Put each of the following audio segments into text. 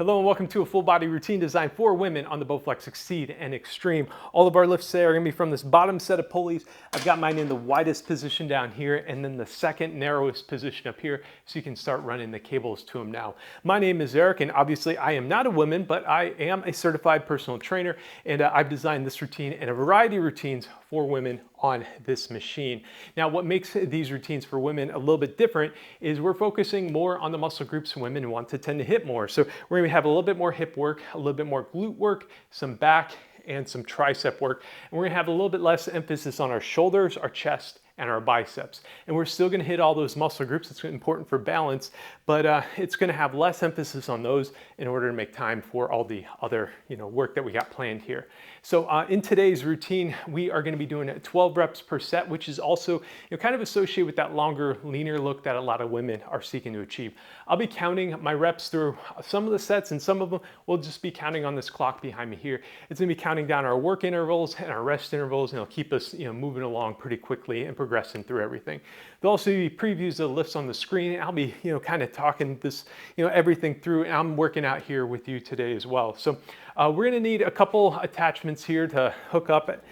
Hello and welcome to a full body routine designed for women on the Bowflex XTREME and XTREME. All of our lifts today are going to be from this bottom set of pulleys. I've got mine in the widest position down here and then the second narrowest position up here, so you can start running the cables to them now. My name is Eric, and obviously I am not a woman, but I am a certified personal trainer, and I've designed this routine and a variety of routines for women on this machine. Now, what makes these routines for women a little bit different is we're focusing more on the muscle groups women want to tend to hit more. So we're going to have a little bit more hip work, a little bit more glute work, some back, and some tricep work. And we're going to have a little bit less emphasis on our shoulders, our chest, and our biceps. And we're still going to hit all those muscle groups. It's important for balance, but it's going to have less emphasis on those in order to make time for all the other work that we got planned here. So in today's routine, we are going to be doing 12 reps per set, which is also kind of associated with that longer, leaner look that a lot of women are seeking to achieve. I'll be counting my reps through some of the sets, and some of them we'll just be counting on this clock behind me here. It's going to be counting down our work intervals and our rest intervals, and it'll keep us moving along pretty quickly and progressing through everything. There'll also be previews of the lifts on the screen. I'll be kind of talking this everything through, and I'm working out here with you today as well. So we're going to need a couple attachments here to hook up.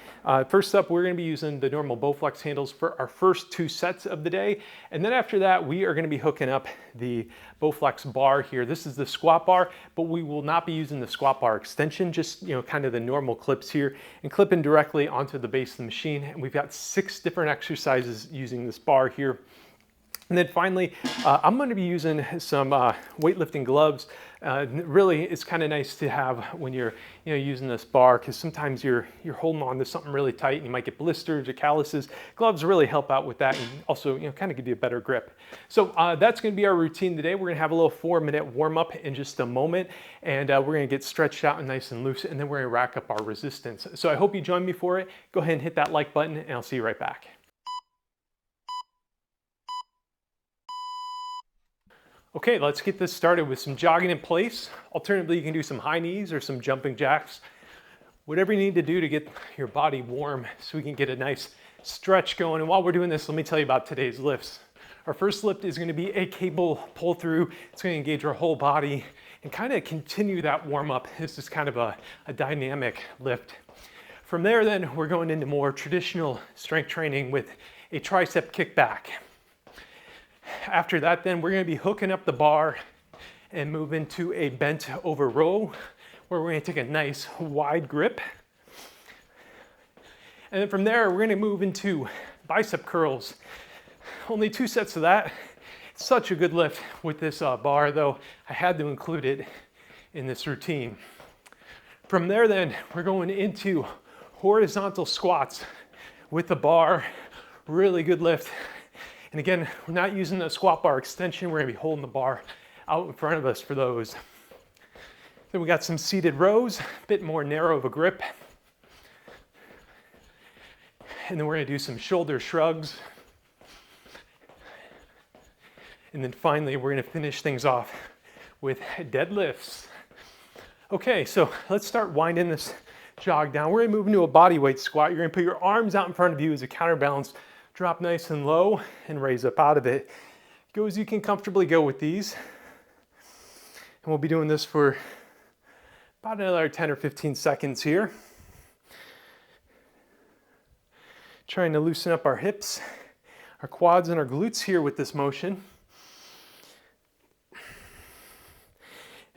First up, we're going to be using the normal Bowflex handles for our first 2 sets of the day, and then after that we are going to be hooking up the Bowflex bar here. This is the squat bar, but we will not be using the squat bar extension, just kind of the normal clips here, and clipping directly onto the base of the machine. And we've got 6 different exercises using this bar here. And then finally, I'm going to be using some weightlifting gloves. Really, it's kind of nice to have when you're using this bar, because sometimes you're holding on to something really tight and you might get blisters or calluses. Gloves really help out with that, and also kind of give you a better grip. So that's going to be our routine today. We're going to have a little 4-minute warm up in just a moment, and we're going to get stretched out and nice and loose, and then we're going to rack up our resistance. So I hope you join me for it. Go ahead and hit that like button, and I'll see you right back. Okay, let's get this started with some jogging in place. Alternatively, you can do some high knees or some jumping jacks. Whatever you need to do to get your body warm so we can get a nice stretch going. And while we're doing this, let me tell you about today's lifts. Our first lift is going to be a cable pull through. It's going to engage our whole body and kind of continue that warm up. This is kind of a dynamic lift. From there, then, we're going into more traditional strength training with a tricep kickback. After that, then, we're going to be hooking up the bar and move into a bent over row, where we're going to take a nice wide grip. And then from there, we're going to move into bicep curls. Only 2 sets of that. It's such a good lift with this bar, though I had to include it in this routine. From there, then, we're going into horizontal squats with the bar. Really good lift. And again, we're not using the squat bar extension. We're going to be holding the bar out in front of us for those. Then we got some seated rows, a bit more narrow of a grip. And then we're going to do some shoulder shrugs. And then finally, we're going to finish things off with deadlifts. Okay, so let's start winding this jog down. We're going to move into a body weight squat. You're going to put your arms out in front of you as a counterbalance. Drop nice and low and raise up out of it. Go as you can comfortably go with these. And we'll be doing this for about another 10 or 15 seconds here. Trying to loosen up our hips, our quads, and our glutes here with this motion.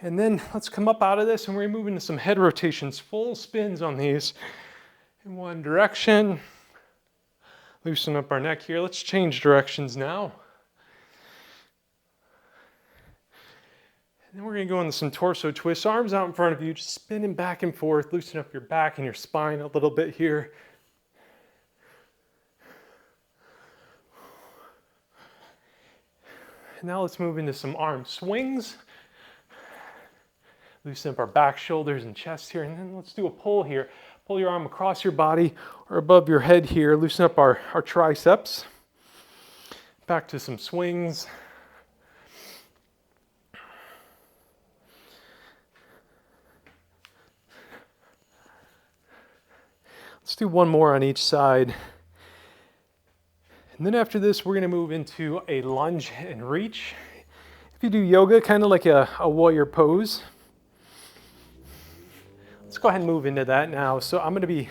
And then let's come up out of this, and we're going to move into some head rotations, full spins on these in one direction. Loosen up our neck here. Let's change directions now. And then we're going to go into some torso twists. Arms out in front of you, just spinning back and forth. Loosen up your back and your spine a little bit here. And now let's move into some arm swings. Loosen up our back, shoulders, and chest here. And then let's do a pull here. Pull your arm across your body or above your head here. Loosen up our triceps. Back to some swings. Let's do one more on each side. And then after this, we're going to move into a lunge and reach. If you do yoga, kind of like a warrior pose. Let's go ahead and move into that now. So I'm gonna be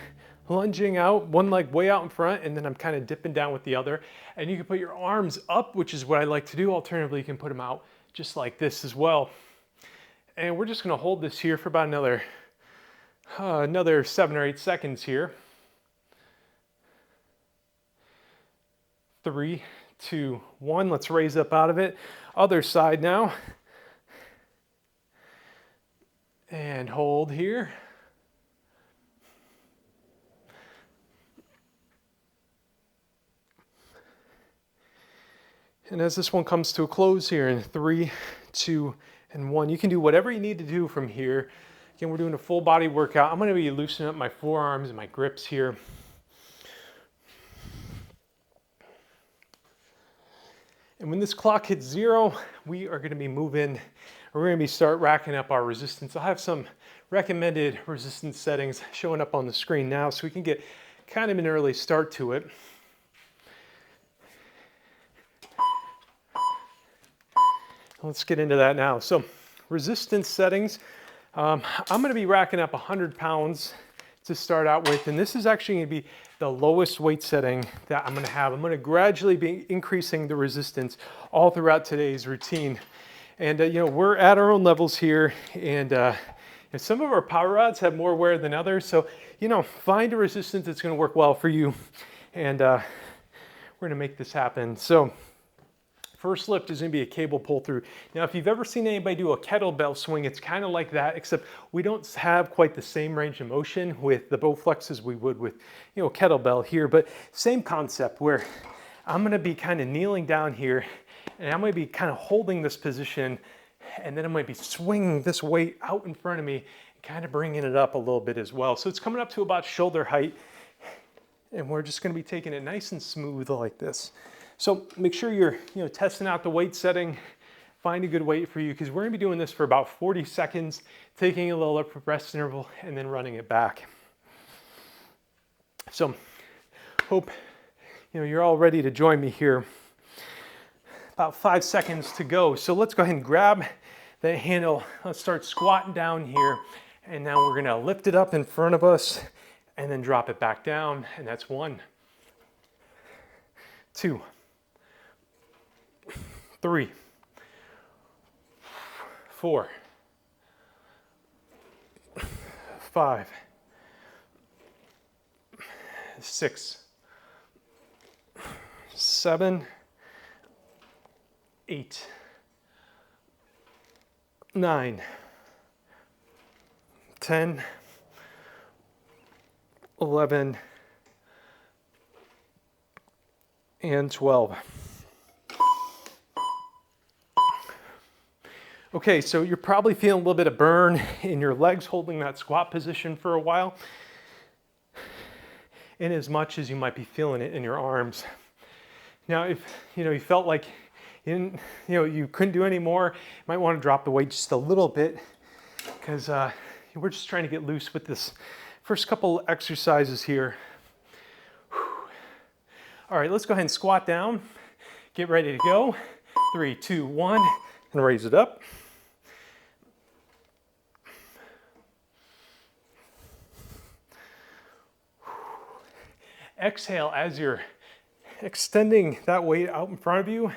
lunging out, one leg way out in front, and then I'm kind of dipping down with the other. And you can put your arms up, which is what I like to do. Alternatively, you can put them out just like this as well. And we're just gonna hold this here for about another 7 or 8 seconds here. 3, 2, 1, let's raise up out of it. Other side now. And hold here. And as this one comes to a close here in 3, 2, and 1, you can do whatever you need to do from here. Again, we're doing a full body workout. I'm gonna be loosening up my forearms and my grips here. And when this clock hits 0, we are gonna be moving, we're gonna start racking up our resistance. I'll have some recommended resistance settings showing up on the screen now so we can get kind of an early start to it. Let's get into that now. So resistance settings, I'm gonna be racking up 100 pounds to start out with, and this is actually gonna be the lowest weight setting that I'm gonna have. I'm gonna gradually be increasing the resistance all throughout today's routine. And you know, we're at our own levels here, and some of our power rods have more wear than others, so you know, find a resistance that's gonna work well for you, and we're gonna make this happen. So first lift is gonna be a cable pull through. Now, if you've ever seen anybody do a kettlebell swing, it's kind of like that, except we don't have quite the same range of motion with the Bowflex as we would with, you know, a kettlebell here, but same concept where I'm gonna be kind of kneeling down here, and I'm gonna be kind of holding this position, and then I'm gonna be swinging this weight out in front of me, and kind of bringing it up a little bit as well. So it's coming up to about shoulder height, and we're just gonna be taking it nice and smooth like this. So make sure you're testing out the weight setting, find a good weight for you, because we're gonna be doing this for about 40 seconds, taking a little upper rest interval and then running it back. So hope you're all ready to join me here. About 5 seconds to go. So let's go ahead and grab that handle. Let's start squatting down here, and now we're gonna lift it up in front of us and then drop it back down, and that's 1, 2, 3, 4, 5, 6, 7, 8, 9, 10, 11, and 12. Okay, so you're probably feeling a little bit of burn in your legs holding that squat position for a while, in as much as you might be feeling it in your arms. Now, if you felt like you couldn't do any more, you might want to drop the weight just a little bit, because we're just trying to get loose with this first couple exercises here. All right, let's go ahead and squat down. Get ready to go. 3, 2, 1, and raise it up. Exhale as you're extending that weight out in front of you,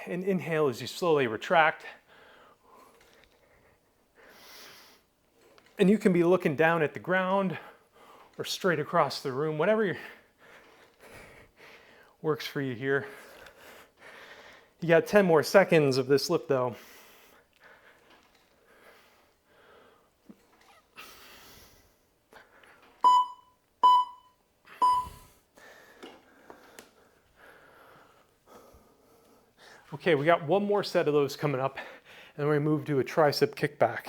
and inhale as you slowly retract. And you can be looking down at the ground or straight across the room, whatever works for you here. You got 10 more seconds of this lift though. Okay, we got one more set of those coming up, and then we move to a tricep kickback.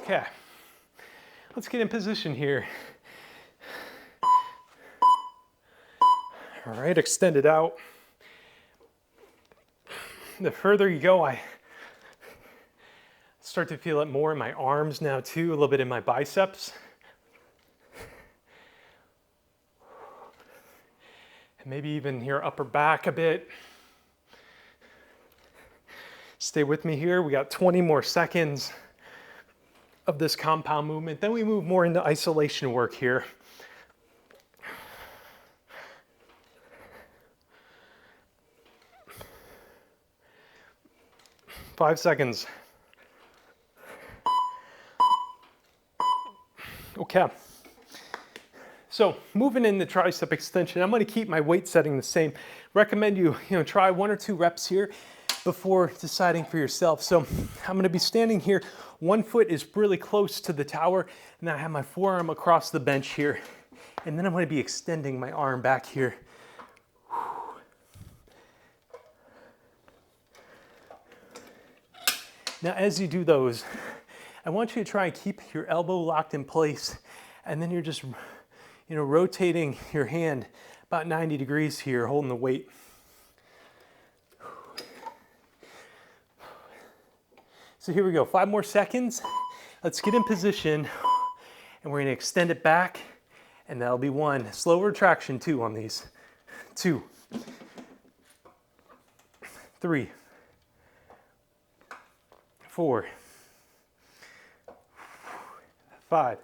Okay, let's get in position here. All right, extend it out. The further you go, I start to feel it more in my arms now too, a little bit in my biceps. And maybe even your upper back a bit. Stay with me here. We got 20 more seconds of this compound movement. Then we move more into isolation work here. Five seconds. Okay. So moving in the tricep extension, I'm going to keep my weight setting the same. Recommend you try 1 or 2 reps here before deciding for yourself. So I'm going to be standing here. One foot is really close to the tower, and I have my forearm across the bench here. And then I'm going to be extending my arm back here. Now, as you do those, I want you to try and keep your elbow locked in place, and then you're just, rotating your hand about 90 degrees here, holding the weight. So here we go, 5 more seconds. Let's get in position, and we're gonna extend it back, and that'll be 1. Slow retraction, 2 on these. 2, 3, 4, 5,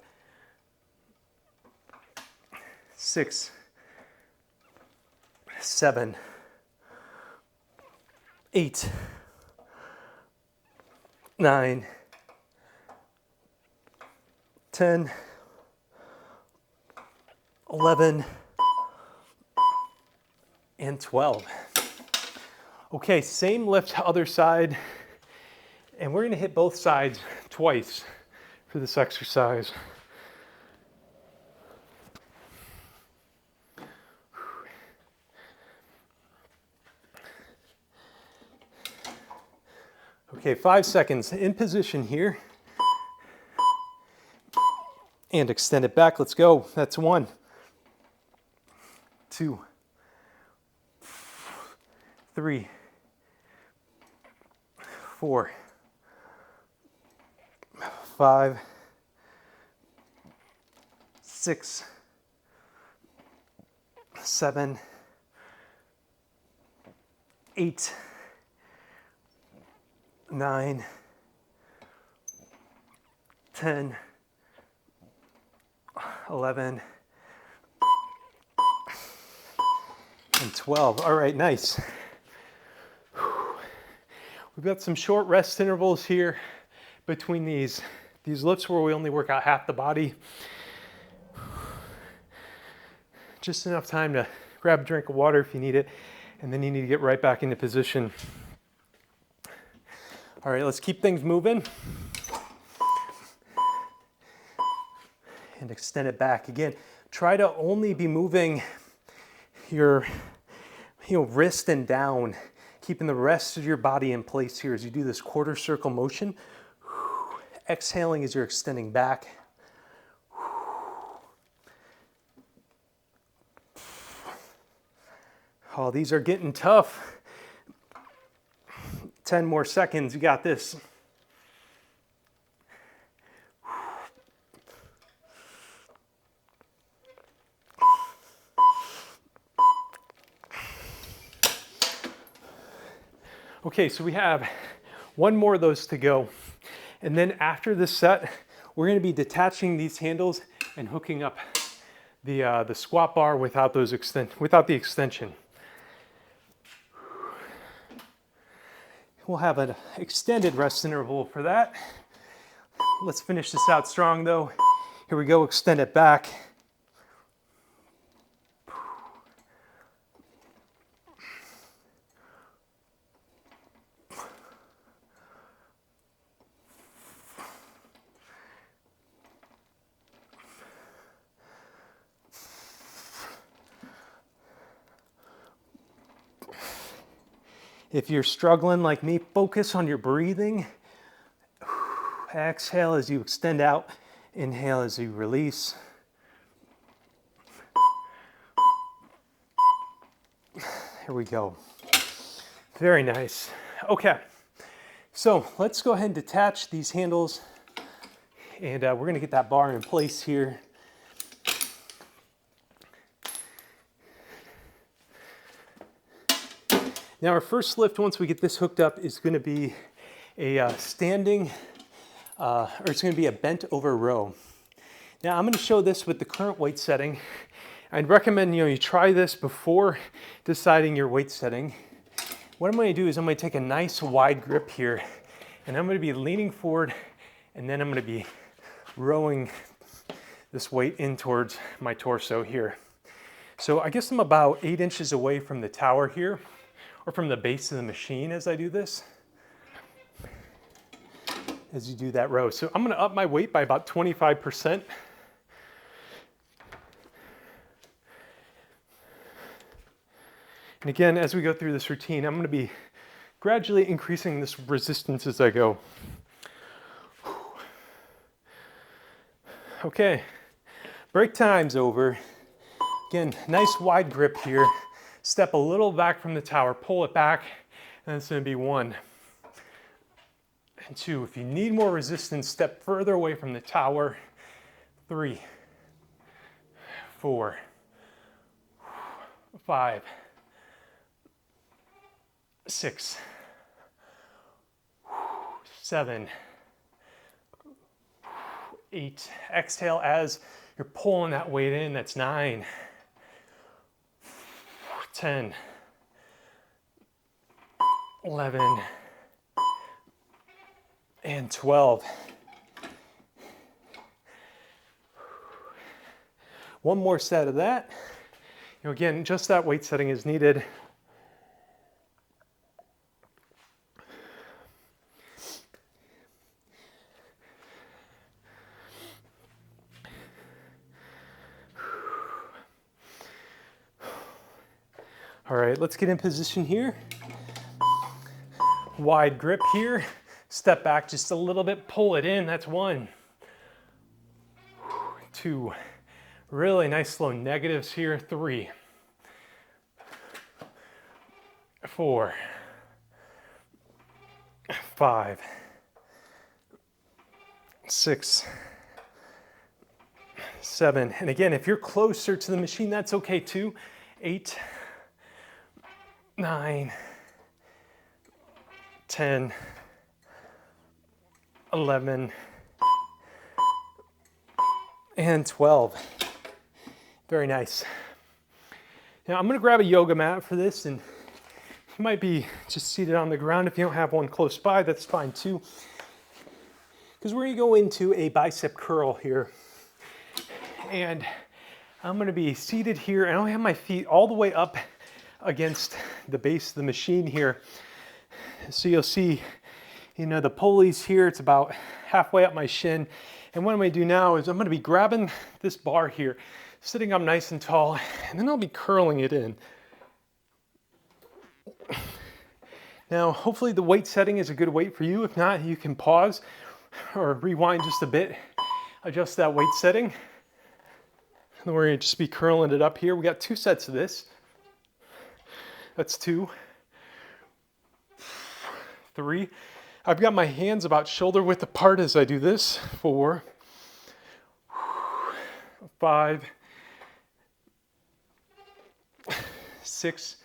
6, 7, 8, 9, 10, 11, and 12. Okay, same lift, other side, and we're going to hit both sides twice for this exercise. Okay, 5 seconds in position here. And extend it back. Let's go. That's 1, 2, 3, 4, 5, 6, 7, 8, 9, 10, 11, and 12. All right, nice. We've got some short rest intervals here between these lifts where we only work out half the body. Just enough time to grab a drink of water if you need it, and then you need to get right back into position. All right, let's keep things moving. And extend it back. Again, try to only be moving your wrist and down, keeping the rest of your body in place here as you do this quarter circle motion. Exhaling as you're extending back. Oh, these are getting tough. 10 more seconds, you got this. Okay, so we have 1 more of those to go. And then after this set, we're gonna be detaching these handles and hooking up the squat bar without the extension. We'll have an extended rest interval for that. Let's finish this out strong though. Here we go, extend it back. If you're struggling like me, focus on your breathing. Exhale as you extend out. Inhale as you release. Here we go. Very nice. Okay, So let's go ahead and detach these handles, and we're gonna get that bar in place here. Now our first lift, once we get this hooked up, is gonna be a standing, or it's gonna be a bent over row. Now I'm gonna show this with the current weight setting. I'd recommend you try this before deciding your weight setting. What I'm gonna do is I'm gonna take a nice wide grip here, and I'm gonna be leaning forward, and then I'm gonna be rowing this weight in towards my torso here. So I guess I'm about 8 inches away from the tower here, or from the base of the machine as I do this, as you do that row. So I'm gonna up my weight by about 25%. And again, as we go through this routine, I'm gonna be gradually increasing this resistance as I go. Okay, break time's over. Again, nice wide grip here. Step a little back from the tower, pull it back, and it's gonna be 1 and 2. If you need more resistance, step further away from the tower. 3, 4, 5, 6, 7, 8. Exhale as you're pulling that weight in. That's 9, 10, 11, and 12. One more set of that. Again, just that weight setting is needed. All right, let's get in position here. Wide grip here. Step back just a little bit, pull it in. That's 1, 2. Really nice slow negatives here. 3, 4, 5, 6, 7. And again, if you're closer to the machine, that's okay too. 8, 9, 10, 11, and 12. Very nice. Now I'm gonna grab a yoga mat for this, and you might be just seated on the ground. If you don't have one close by, that's fine too. Because we're gonna go into a bicep curl here. And I'm gonna be seated here, and I'll have my feet all the way up against the base of the machine here. So you'll see, the pulleys here, it's about halfway up my shin. And what I'm gonna do now is I'm gonna be grabbing this bar here, sitting up nice and tall, and then I'll be curling it in. Now, hopefully the weight setting is a good weight for you. If not, you can pause or rewind just a bit, adjust that weight setting. And then we're gonna just be curling it up here. We got 2 sets of this. That's 2, 3. I've got my hands about shoulder width apart as I do this. 4, 5, 6.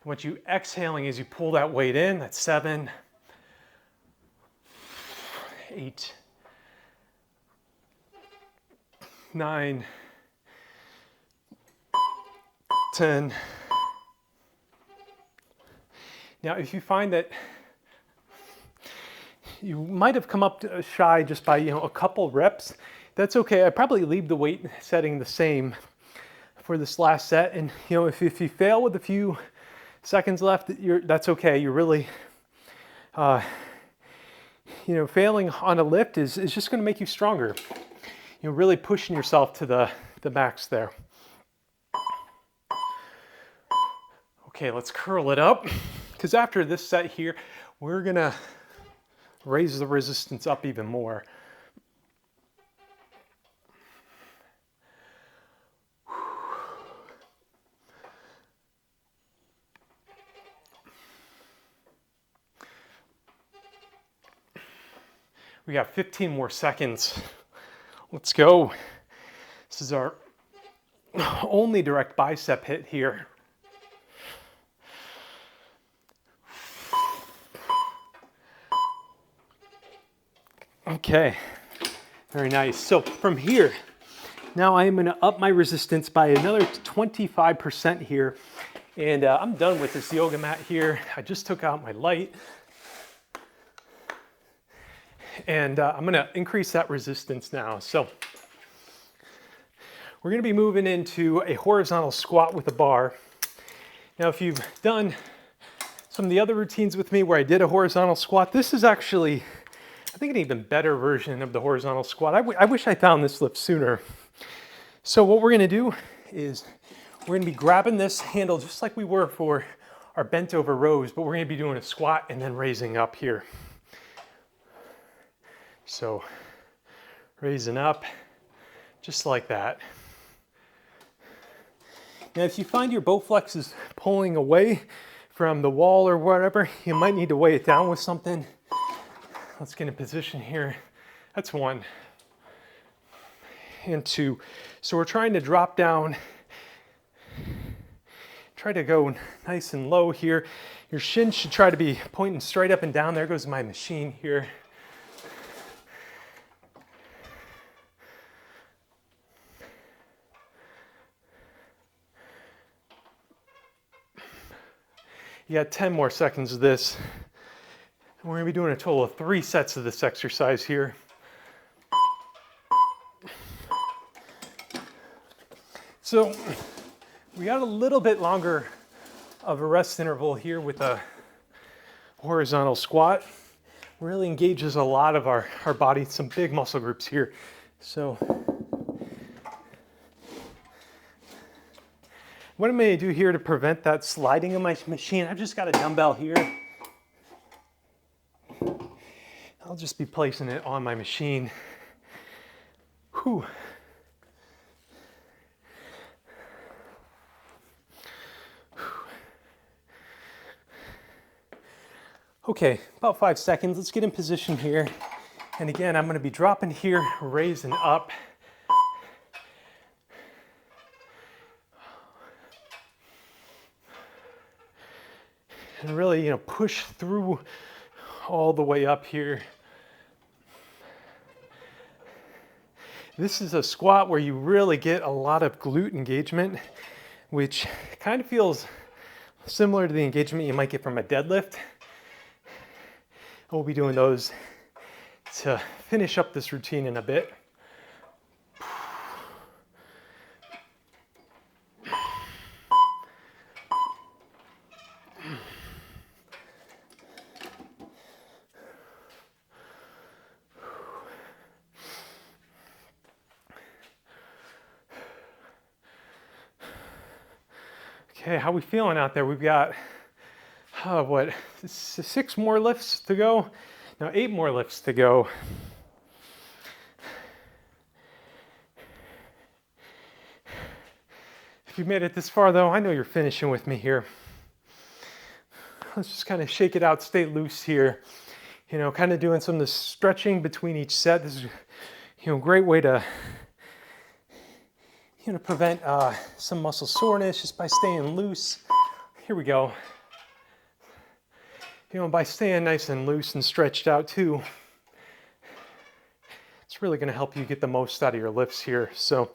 And what you exhaling as you pull that weight in, that's 7, 8, 9, 10. Now, if you find that you might have come up shy just by a couple reps, that's okay. I probably leave the weight setting the same for this last set. And if you fail with a few seconds left, that's okay. You're really, failing on a lift is just going to make you stronger. Really pushing yourself to the max there. Okay, let's curl it up, because after this set here, we're gonna raise the resistance up even more. We got 15 more seconds. Let's go. This is our only direct bicep hit here. Okay, very nice. So from here, now I am gonna up my resistance by another 25% here. And I'm done with this yoga mat here. I just took out my light. And I'm gonna increase that resistance now. So we're gonna be moving into a horizontal squat with a bar. Now, if you've done some of the other routines with me where I did a horizontal squat, this is actually, I think, an even better version of the horizontal squat. I wish I found this lift sooner. So what we're gonna do is we're gonna be grabbing this handle just like we were for our bent over rows, but we're gonna be doing a squat and then raising up here. So raising up just like that. Now, if you find your Bowflex is pulling away from the wall or whatever, you might need to weigh it down with something. Let's get in position here. That's 1 and 2. So we're trying to drop down, try to go nice and low here. Your shin should try to be pointing straight up and down. There goes my machine here. You got 10 more seconds of this. We're gonna be doing a total of 3 sets of this exercise here. So we got a little bit longer of a rest interval here with a horizontal squat. Really engages a lot of our body, some big muscle groups here. So what I'm gonna do here to prevent that sliding of my machine, I've just got a dumbbell here. I'll just be placing it on my machine. Whew. Okay, about 5 seconds. Let's get in position here. And again, I'm gonna be dropping here, raising up. And really, push through all the way up here. This is a squat where you really get a lot of glute engagement, which kind of feels similar to the engagement you might get from a deadlift. We'll be doing those to finish up this routine in a bit. Okay, how we feeling out there? We've got, 6 more lifts to go? No, 8 more lifts to go. If you made it this far though, I know you're finishing with me here. Let's just kind of shake it out, stay loose here. Kind of doing some of the stretching between each set. This is, a great way to prevent some muscle soreness just by staying loose. Here we go. By staying nice and loose and stretched out too, it's really going to help you get the most out of your lifts here. So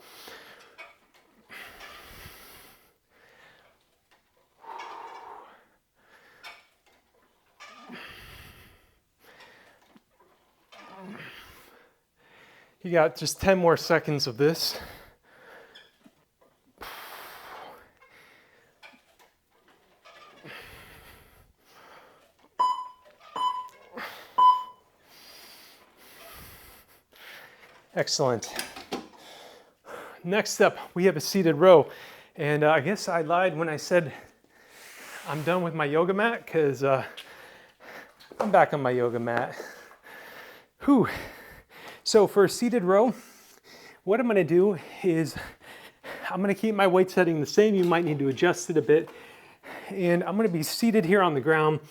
you got just 10 more seconds of this. Excellent. Next up, we have a seated row. And I guess I lied when I said I'm done with my yoga mat, because I'm back on my yoga mat. Whew. So for a seated row, what I'm gonna do is I'm gonna keep my weight setting the same. You might need to adjust it a bit. And I'm gonna be seated here on the ground.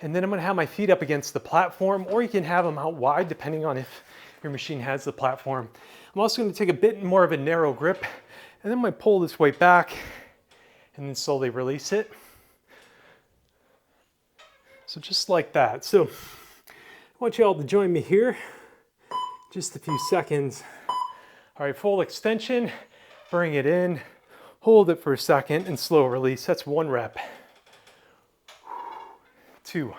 And then I'm gonna have my feet up against the platform, or you can have them out wide depending on if your machine has the platform. I'm also gonna take a bit more of a narrow grip, and then I'm gonna pull this weight back and then slowly release it. So just like that. So I want you all to join me here. Just a few seconds. All right, full extension, bring it in, hold it for a second, and slow release. That's 1 rep. 2,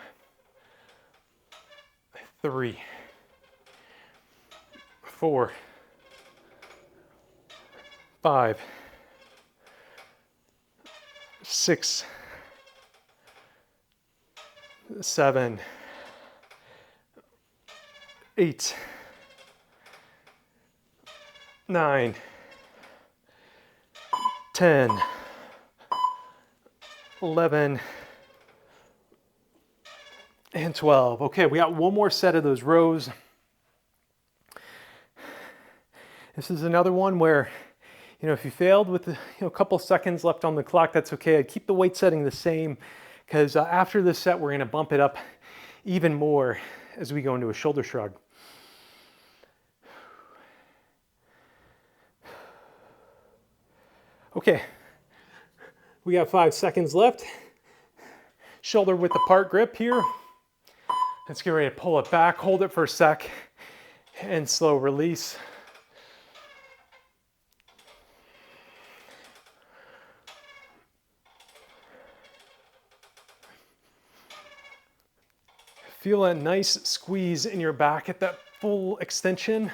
3, 4, 5, 6, 7, 8, 9, 10, 11, and 12. Okay, we got one more set of those rows. This is another one where, if you failed with a couple seconds left on the clock, that's okay. I'd keep the weight setting the same, because after this set, we're gonna bump it up even more as we go into a shoulder shrug. Okay, we got 5 seconds left. Shoulder width apart grip here. Let's get ready to pull it back, hold it for a sec, and slow release. Feel a nice squeeze in your back at that full extension.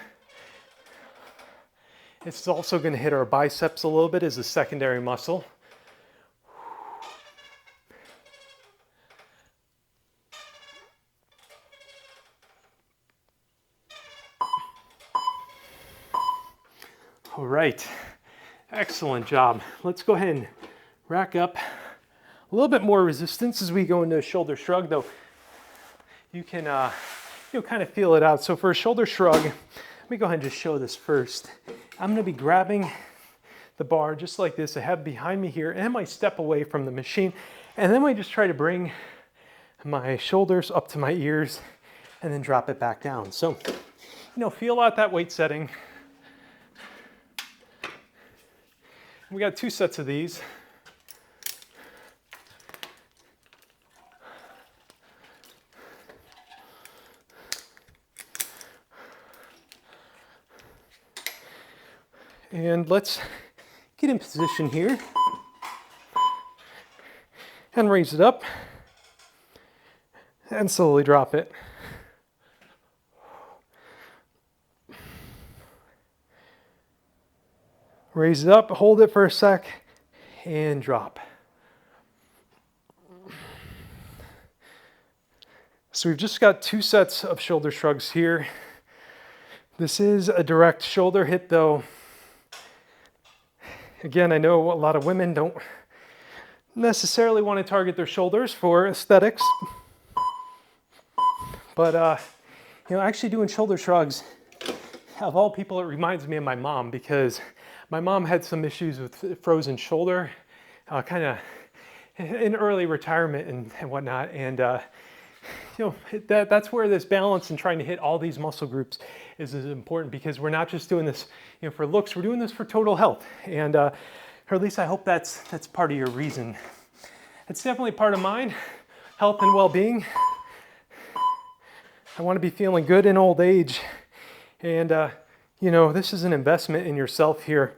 It's also going to hit our biceps a little bit as a secondary muscle. All right, excellent job. Let's go ahead and rack up a little bit more resistance as we go into a shoulder shrug, though you can kind of feel it out. So for a shoulder shrug, let me go ahead and just show this first. I'm going to be grabbing the bar just like this. I have behind me here, and I might step away from the machine, and then I just try to bring my shoulders up to my ears and then drop it back down. So, feel out that weight setting. We got 2 sets of these. And let's get in position here and raise it up and slowly drop it. Raise it up, hold it for a sec, and drop. So we've just got 2 sets of shoulder shrugs here. This is a direct shoulder hit though. Again, I know a lot of women don't necessarily want to target their shoulders for aesthetics, but actually doing shoulder shrugs, of all people, it reminds me of my mom, because my mom had some issues with frozen shoulder, kind of in early retirement and whatnot, and that's where this balance and trying to hit all these muscle groups is important, because we're not just doing this for looks, we're doing this for total health, and or at least I hope that's part of your reason. It's definitely part of mine, health and well-being. I want to be feeling good in old age, and this is an investment in yourself here.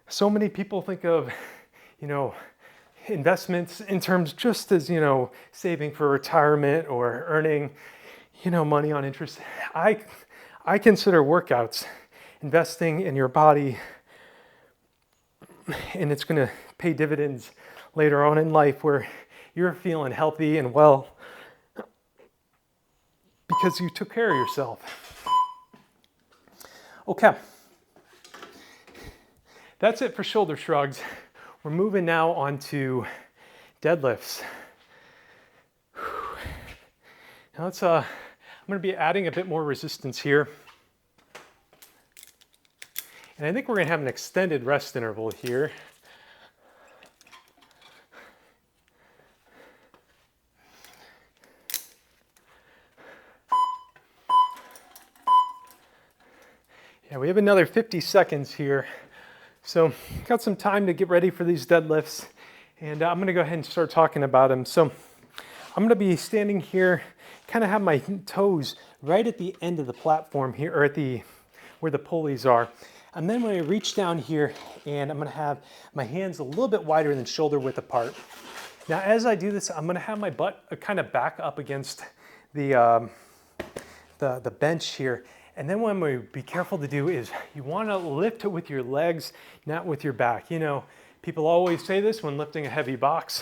So many people think of investments in terms just as, saving for retirement or earning, money on interest. I consider workouts investing in your body, and it's going to pay dividends later on in life where you're feeling healthy and well because you took care of yourself. Okay. That's it for shoulder shrugs. We're moving now on to deadlifts. Now I'm going to be adding a bit more resistance here. And I think we're going to have an extended rest interval here. Yeah, we have another 50 seconds here. So got some time to get ready for these deadlifts, and I'm gonna go ahead and start talking about them. So I'm gonna be standing here, kind of have my toes right at the end of the platform here, or at where the pulleys are. And then when I reach down here, and I'm gonna have my hands a little bit wider than shoulder width apart. Now, as I do this, I'm gonna have my butt kind of back up against the bench here. And then what I'm going to be careful to do is you want to lift it with your legs, not with your back. You know, people always say this when lifting a heavy box.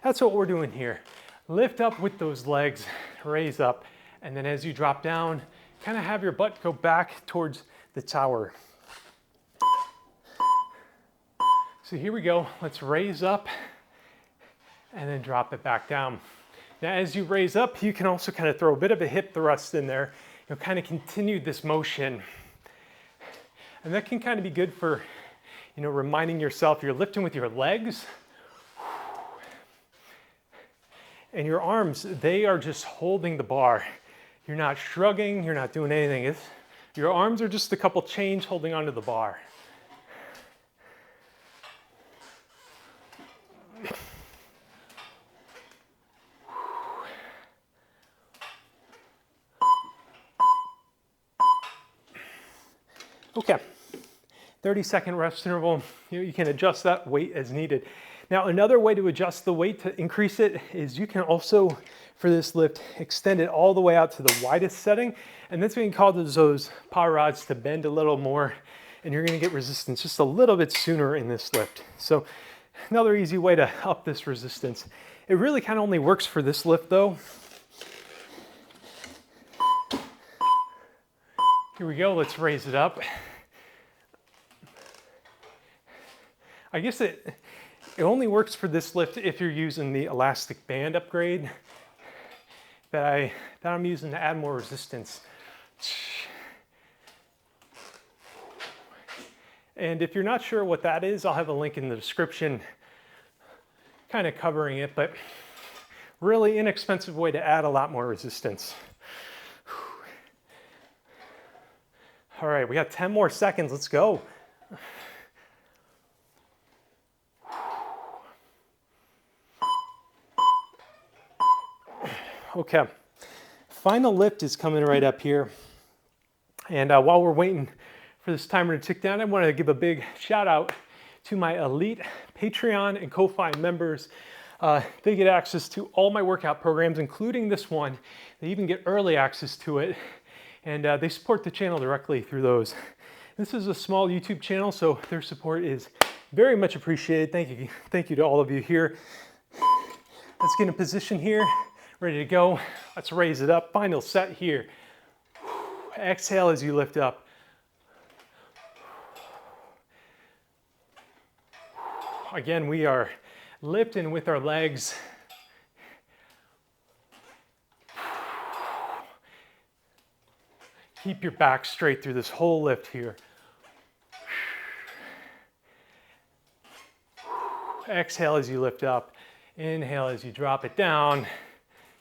That's what we're doing here. Lift up with those legs, raise up, and then as you drop down, kind of have your butt go back towards the tower. So here we go. Let's raise up and then drop it back down. Now, as you raise up, you can also kind of throw a bit of a hip thrust in there. You'll kind of continue this motion. And that can kind of be good for, you know, reminding yourself you're lifting with your legs. And your arms, they are just holding the bar. You're not shrugging, you're not doing anything. Your arms are just a couple chains holding onto the bar. Okay, 30-second rest interval. You can adjust that weight as needed. Now, another way to adjust the weight to increase it is you can also, for this lift, extend it all the way out to the widest setting. And that's when you cause those power rods to bend a little more, and you're gonna get resistance just a little bit sooner in this lift. So another easy way to up this resistance. It really kind of only works for this lift though. Here we go, let's raise it up. I guess it only works for this lift if you're using the elastic band upgrade that I'm using to add more resistance. And if you're not sure what that is, I'll have a link in the description kind of covering it, but really inexpensive way to add a lot more resistance. All right, we got 10 more seconds, let's go. Okay, final lift is coming right up here. And while we're waiting for this timer to tick down, I want to give a big shout out to my elite Patreon and Ko-Fi members. They get access to all my workout programs, including this one. They even get early access to it. And they support the channel directly through those. This is a small YouTube channel, so their support is very much appreciated. Thank you to all of you here. Let's get in position here, ready to go. Let's raise it up, final set here. Exhale as you lift up. Again, we are lifting with our legs. Keep your back straight through this whole lift here. Exhale as you lift up. Inhale as you drop it down.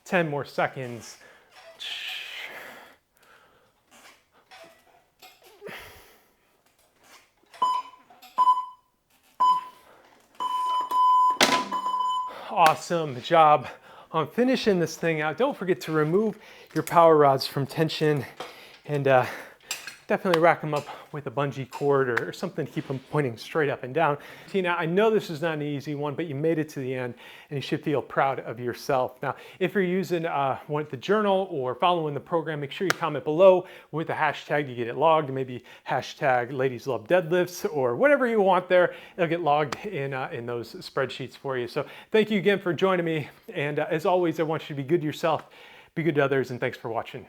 10 more seconds. Awesome job on finishing this thing out. Don't forget to remove your power rods from tension, and definitely rack them up with a bungee cord or something to keep them pointing straight up and down. Tina, I know this is not an easy one, but you made it to the end and you should feel proud of yourself. Now, if you're using the journal or following the program, make sure you comment below with the hashtag to get it logged, maybe hashtag ladies love deadlifts or whatever you want there. It'll get logged in those spreadsheets for you. So thank you again for joining me. And as always, I want you to be good to yourself, be good to others, and thanks for watching.